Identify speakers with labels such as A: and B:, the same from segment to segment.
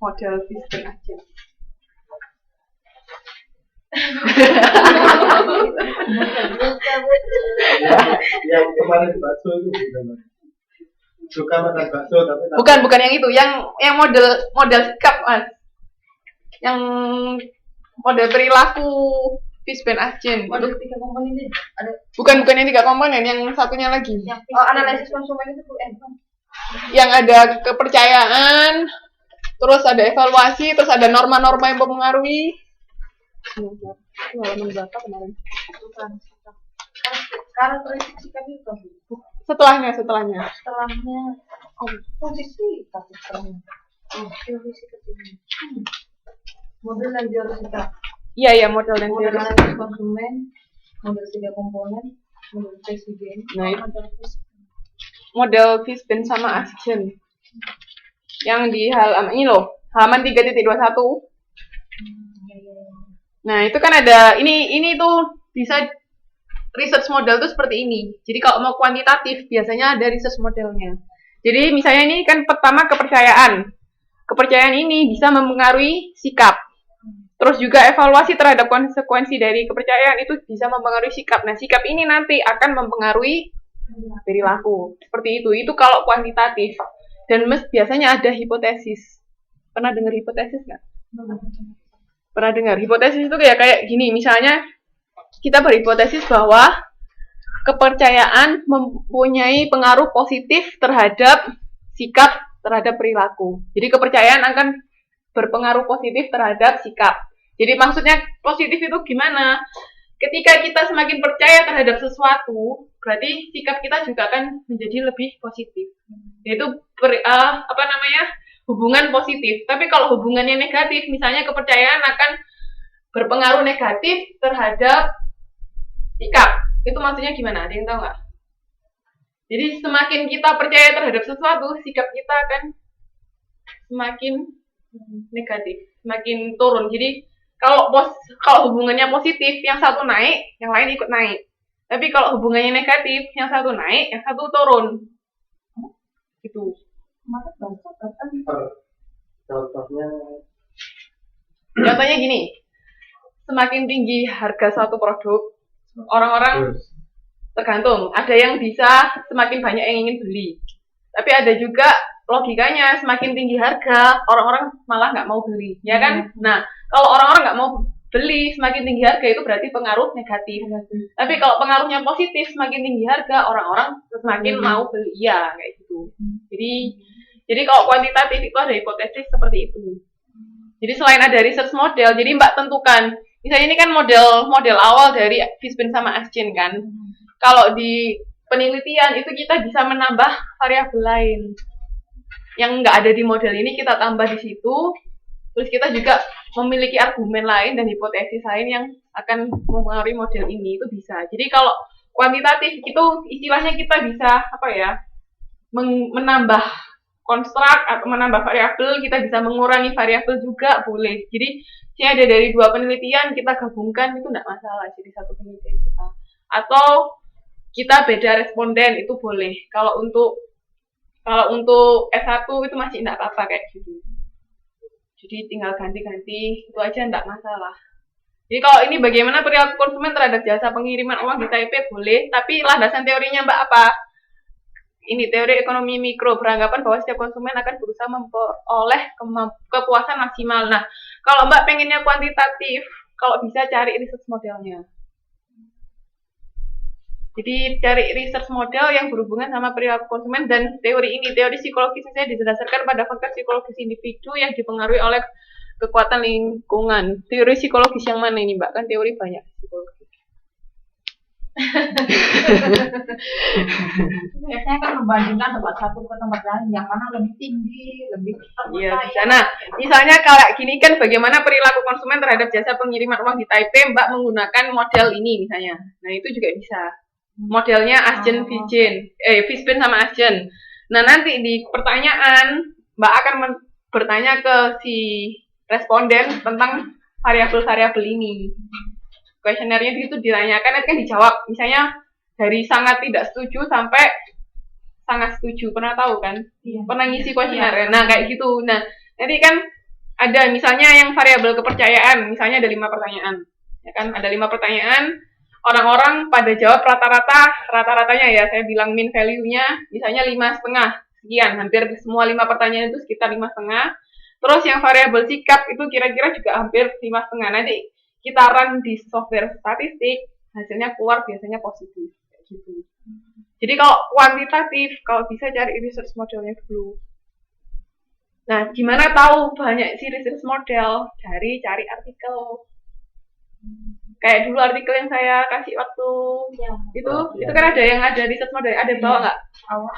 A: model Fisben aja.
B: Yang kemarin di bakso itu gimana? Suka makan bakso tapi
A: Bukan yang itu, yang model sikap Mas. Yang model perilaku Fisben Agen.
C: Model 3 komponen ini ada.
A: Bukan yang 3 komponen, yang satunya lagi.
C: Analisis konsumen itu
A: Yang ada kepercayaan, terus ada evaluasi, terus ada norma-norma yang mempengaruhi. Halaman berapa kemarin?
C: Karakteristik sikap itu.
A: Setelahnya.
C: Setelahnya fungsi sikap setelahnya. Fungsi sikap ini. Model dan teori sikap.
A: Iya, model dan
C: Model
A: teori.
C: analisis konsumen, model 3 komponen, model presiden.
A: Nah, itu model Fisben sama Agen. Yang di halaman ini loh, halaman 3.21. Nah, itu kan ada ini tuh bisa research model tuh seperti ini. Jadi kalau mau kuantitatif biasanya ada research modelnya. Jadi misalnya ini kan pertama kepercayaan. Kepercayaan ini bisa mempengaruhi sikap. Terus juga evaluasi terhadap konsekuensi dari kepercayaan itu bisa mempengaruhi sikap. Nah, sikap ini nanti akan mempengaruhi perilaku. Seperti itu. Itu kalau kuantitatif. Dan biasanya ada hipotesis. Pernah dengar hipotesis nggak? Pernah dengar? Hipotesis itu kayak gini. Misalnya kita berhipotesis bahwa kepercayaan mempunyai pengaruh positif terhadap sikap, terhadap perilaku. Jadi kepercayaan akan berpengaruh positif terhadap sikap. Jadi maksudnya positif itu gimana? Ketika kita semakin percaya terhadap sesuatu, berarti sikap kita juga akan menjadi lebih positif. Yaitu hubungan positif. Tapi kalau hubungannya negatif, misalnya kepercayaan akan berpengaruh negatif terhadap sikap. Itu maksudnya gimana? Ada yang tahu nggak? Jadi semakin kita percaya terhadap sesuatu, sikap kita akan semakin negatif, semakin turun. Jadi kalau hubungannya positif, yang satu naik, yang lain ikut naik. Tapi kalau hubungannya negatif, yang satu naik, yang satu turun. Gitu. Contohnya gini, semakin tinggi harga suatu produk, orang-orang tergantung. Ada yang bisa semakin banyak yang ingin beli. Tapi ada juga logikanya semakin tinggi harga, orang-orang malah nggak mau beli, ya kan? Nah, kalau orang-orang nggak mau beli, semakin tinggi harga itu berarti pengaruh negatif. Tapi kalau pengaruhnya positif, semakin tinggi harga, orang-orang semakin mau beli, ya kayak gitu. Jadi kalau kuantitatif itu ada hipotesis seperti itu. Jadi selain ada research model, jadi Mbak tentukan. Misalnya ini kan model awal dari Fisben sama Agen kan. Kalau di penelitian itu kita bisa menambah variabel lain yang nggak ada di model ini, kita tambah di situ. Terus kita juga memiliki argumen lain dan hipotesis lain yang akan mempengaruhi model ini, itu bisa. Jadi kalau kuantitatif itu istilahnya kita bisa menambah konstruk atau menambah variabel, kita bisa mengurangi variabel juga boleh. Jadi ada dari 2 penelitian kita gabungkan itu tidak masalah jadi satu penelitian kita. Atau kita beda responden itu boleh. Kalau untuk S1 itu masih tidak apa-apa kayak gitu. Jadi tinggal ganti-ganti, itu aja tidak masalah. Jadi kalau ini bagaimana perilaku konsumen terhadap jasa pengiriman uang di Taipei boleh, tapi landasan teorinya Mbak apa? Ini teori ekonomi mikro, beranggapan bahwa setiap konsumen akan berusaha memperoleh kepuasan maksimal. Nah, kalau Mbak pengennya kuantitatif, kalau bisa cari research modelnya. Jadi cari research model yang berhubungan sama perilaku konsumen dan teori ini. Teori psikologisnya didasarkan pada faktor psikologis individu yang dipengaruhi oleh kekuatan lingkungan. Teori psikologis yang mana ini Mbak? Kan teori banyak psikologis.
C: Biasanya kan membandingkan tempat satu ke tempat lain, yang mana lebih tinggi, lebih
A: Iya, di sana. Misalnya kayak gini kan bagaimana perilaku konsumen terhadap jasa pengiriman uang di Taipei, Mbak menggunakan model ini misalnya. Nah, itu juga bisa. Modelnya Agen Fisben sama Agen. Nah, nanti di pertanyaan Mbak akan bertanya ke si responden tentang variabel-variabel ini. Kuesionernya itu ditanyakan, nanti kan dijawab. Misalnya dari sangat tidak setuju sampai sangat setuju. Pernah tahu kan? Iya. Pernah ngisi kuesioner. Nah, kayak gitu. Nah, nanti kan ada misalnya yang variabel kepercayaan, misalnya ada 5 pertanyaan, ya kan? Ada 5 pertanyaan, orang-orang pada jawab rata-ratanya ya, saya bilang mean value-nya misalnya 5,5 sekian, hampir semua 5 pertanyaan itu sekitar 5,5. Terus yang variabel sikap itu kira-kira juga hampir 5,5. Nanti kita run di software statistik, hasilnya keluar biasanya positif, kayak gitu. Jadi kalau kuantitatif, kalau bisa cari research modelnya dulu. Nah, gimana tahu banyak si research model? Dari cari artikel. Kayak dulu artikel yang saya kasih waktu itu kan ada yang ada research model, ada bawa nggak?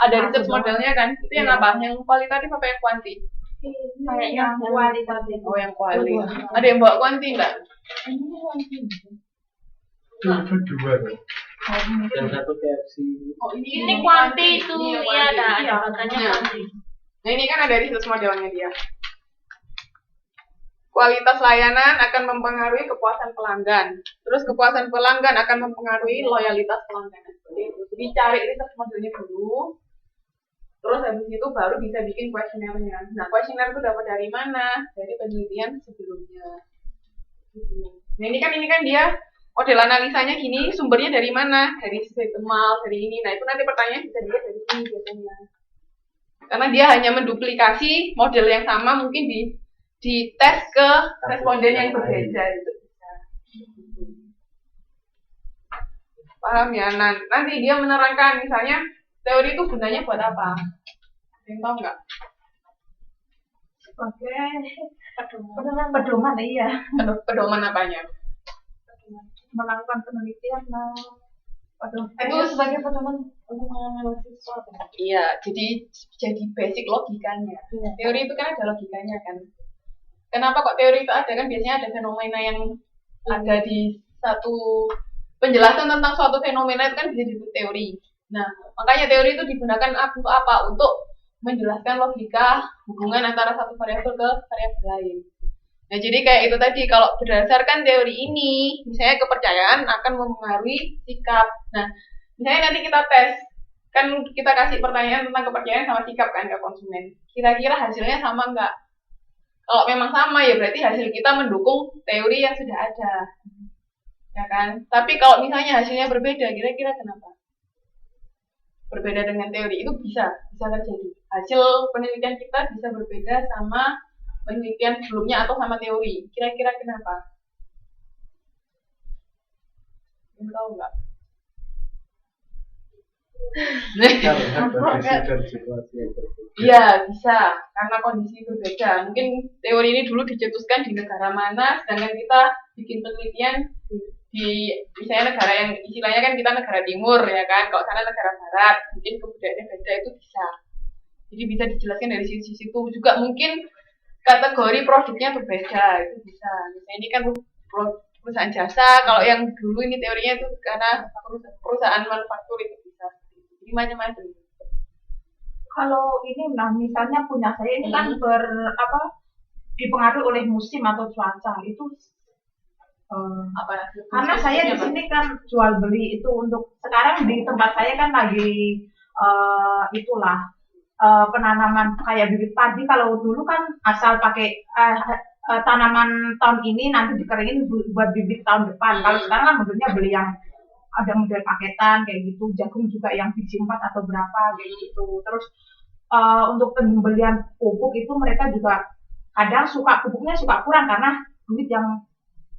A: Ada research modelnya kan? Itu yang apa? Yang kualitatif apa yang kuanti?
C: Kayaknya kualitatif.
A: Oh, yang kuali. Ada yang bawa kuanti nggak?
B: Kedua tuh. Yang satu KFC.
A: Oh,
C: Ini kuanti itu ya ada
A: Nah,
C: katanya kuanti.
A: nah, ini kan ada research modelnya dia. Kualitas layanan akan mempengaruhi kepuasan pelanggan. Terus kepuasan pelanggan akan mempengaruhi loyalitas pelanggan. Jadi cari research modelnya dulu. Terus habis itu baru bisa bikin kuesionernya. Nah, kuesioner itu dapat dari mana? Dari penelitian sebelumnya. Nah, ini kan dia model analisanya gini, sumbernya dari mana? Dari Sigma, dari ini. Nah, itu nanti pertanyaan bisa dilihat dari sini biasanya. Karena dia hanya menduplikasi model yang sama mungkin di tes ke responden yang berbeda itu bisa. Paham ya? Nah, nanti dia menerangkan misalnya teori itu gunanya buat apa? Ada yang tahu nggak?
C: Sebagai pedoman iya.
A: Pedoman apanya?
C: Melakukan penelitian
A: Itu
C: sebagai pedoman untuk menganalisis sesuatu.
A: Iya, jadi basic logikanya. Teori itu kan ada logikanya kan. Kenapa kok teori itu ada kan? Biasanya ada fenomena yang ada di satu penjelasan tentang suatu fenomena itu kan bisa disebut teori. Nah, makanya teori itu digunakan untuk apa? Untuk menjelaskan logika hubungan antara satu variabel ke variabel lain. Nah, jadi kayak itu tadi, kalau berdasarkan teori ini, misalnya kepercayaan akan mempengaruhi sikap. Nah, misalnya nanti kita tes, kan kita kasih pertanyaan tentang kepercayaan sama sikap kan ke konsumen. Kira-kira hasilnya sama nggak? Kalau memang sama ya berarti hasil kita mendukung teori yang sudah ada. Ya kan? Tapi kalau misalnya hasilnya berbeda, kira-kira kenapa? Berbeda dengan teori itu bisa terjadi. Hasil penelitian kita bisa berbeda sama penelitian sebelumnya atau sama teori. Kira-kira kenapa? Tahu nggak? Iya, bisa. Karena kondisi berbeda. Mungkin teori ini dulu dicetuskan di negara mana, sedangkan kita bikin penelitian di misalnya negara yang istilahnya kan kita negara timur ya kan, kalau sana negara barat, mungkin kebudayaannya beda, itu bisa. Jadi bisa dijelaskan dari sisi itu juga. Mungkin kategori produknya berbeda, itu bisa. Misalnya ini kan perusahaan jasa, kalau yang dulu ini teorinya itu karena perusahaan manufaktur, itu bisa. Jadi macam-macam.
C: Kalau ini misalnya punya saya ini kan dipengaruhi oleh musim atau cuaca itu karena saya di sini kan jual beli itu untuk sekarang di tempat saya kan lagi penanaman kayak bibit padi. Kalau dulu kan asal pakai tanaman tahun ini nanti dikeringin buat bibit tahun depan. Kalau sekarang kan modelnya beli yang ada model paketan kayak gitu, jagung juga yang biji 4 atau berapa kayak gitu. Terus untuk pembelian pupuk itu mereka juga kadang pupuknya suka kurang karena duit yang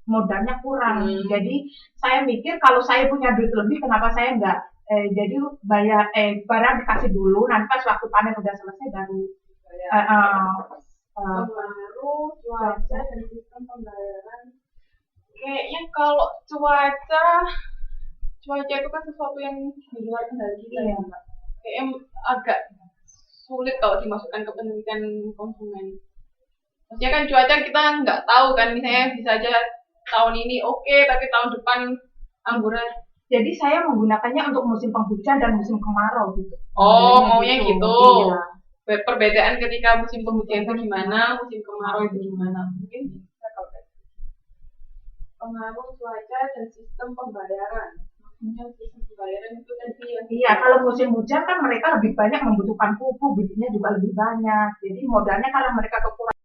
C: modalnya kurang. Jadi saya mikir kalau saya punya duit lebih, kenapa saya enggak jadi bayar barang dikasih dulu, nanti pas waktu panen udah selesai baru
A: pengaruh cuaca dan sistem pembayaran. Kayaknya kalau cuaca itu kan sesuatu yang di luar kendali kita ya Mbak. Kayaknya agak sulit kalau dimasukkan ke penelitian konsumen. Maksudnya kan cuaca kita nggak tahu kan, misalnya bisa aja tahun ini oke, tapi tahun depan angguran.
C: Jadi saya menggunakannya untuk musim penghujan dan musim kemarau gitu.
A: Oh, maunya gitu. Iya. Perbedaan ketika musim penghujan itu gimana, musim kemarau itu gimana? Mungkin bisa kalau pengaruh cuaca dan sistem pembayaran. Maksudnya sistem pembayaran itu tadi yang
C: kalau musim hujan kan mereka lebih banyak membutuhkan pupuk, bibitnya juga lebih banyak. Jadi modalnya kalau mereka kekurangan